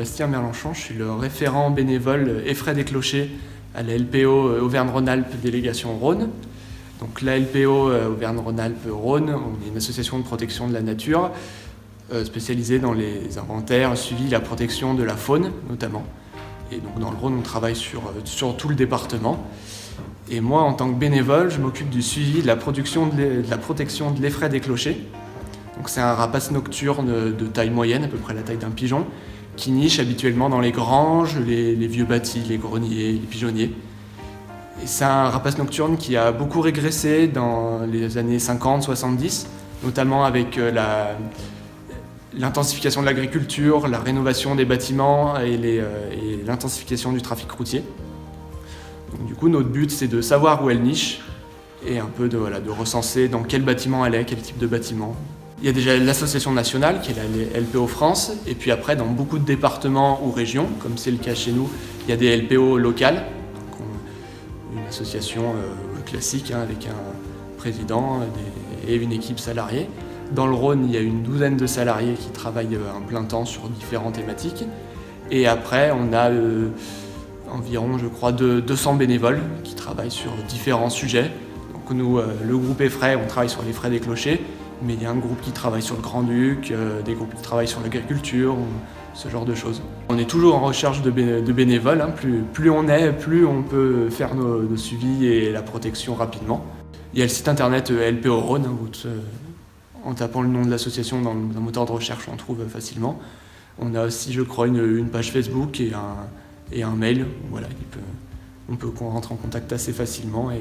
Bastien Merlenchon, je suis le référent bénévole et frais des clochers à la LPO Auvergne-Rhône-Alpes délégation Rhône. Donc la LPO Auvergne-Rhône-Alpes-Rhône, on est une association de protection de la nature spécialisée dans les inventaires, suivi la protection de la faune notamment. Et donc dans le Rhône, on travaille sur tout le département. Et moi, en tant que bénévole, je m'occupe du suivi de la protection de l'effraie des clochers. Donc c'est un rapace nocturne de taille moyenne, à peu près la taille d'un pigeon, qui niche habituellement dans les granges, les vieux bâtis, les greniers, les pigeonniers. Et c'est un rapace nocturne qui a beaucoup régressé dans les années 50-70, notamment avec l'intensification de l'agriculture, la rénovation des bâtiments et l'intensification du trafic routier. Donc, du coup, notre but, c'est de savoir où elle niche et un peu de recenser dans quel bâtiment elle est, quel type de bâtiment. Il y a déjà l'association nationale, qui est la LPO France, et puis après, dans beaucoup de départements ou régions, comme c'est le cas chez nous, il y a des LPO locales, donc une association classique avec un président et une équipe salariée. Dans le Rhône, il y a une douzaine de salariés qui travaillent un plein temps sur différentes thématiques. Et après, on a environ, je crois, 200 bénévoles qui travaillent sur différents sujets. Donc nous, le groupe Effraie, on travaille sur les frais des clochers, mais il y a un groupe qui travaille sur le Grand-Duc, des groupes qui travaillent sur l'agriculture, ce genre de choses. On est toujours en recherche de bénévoles. Plus on est, plus on peut faire nos suivis et la protection rapidement. Il y a le site internet LPO Rhône, en tapant le nom de l'association dans un moteur de recherche, on trouve facilement. On a aussi, je crois, une page Facebook et un mail. Voilà, on peut rentrer en contact assez facilement et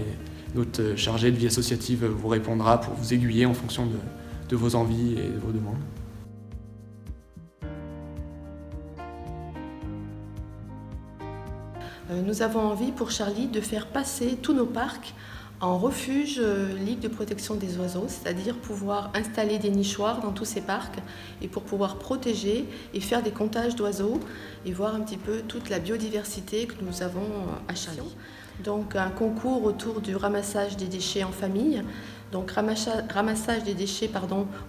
notre chargé de vie associative vous répondra pour vous aiguiller en fonction de vos envies et de vos demandes. Nous avons envie pour Charlie de faire passer tous nos parcs en refuge libre de protection des oiseaux, c'est-à-dire pouvoir installer des nichoirs dans tous ces parcs et pour pouvoir protéger et faire des comptages d'oiseaux et voir un petit peu toute la biodiversité que nous avons à Charlie. Donc un concours autour du ramassage des déchets en famille, donc ramassage des déchets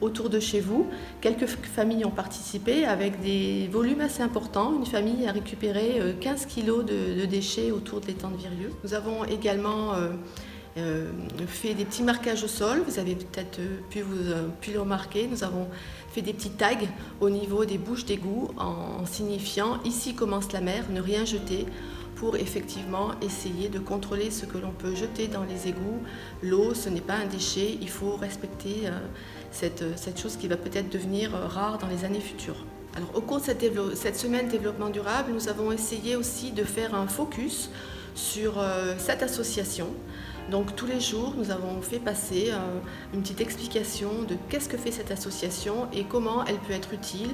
autour de chez vous. Quelques familles ont participé avec des volumes assez importants. Une famille a récupéré 15 kg de déchets autour de l'étang de Virieu. Nous avons également fait des petits marquages au sol, vous avez peut-être pu le remarquer. Nous avons fait des petits tags au niveau des bouches d'égout en signifiant « Ici commence la mer, ne rien jeter » pour effectivement essayer de contrôler ce que l'on peut jeter dans les égouts. L'eau, ce n'est pas un déchet, il faut respecter cette chose qui va peut-être devenir rare dans les années futures. Alors, au cours de cette semaine développement durable, nous avons essayé aussi de faire un focus sur cette association. Donc tous les jours, nous avons fait passer une petite explication de qu'est-ce que fait cette association et comment elle peut être utile.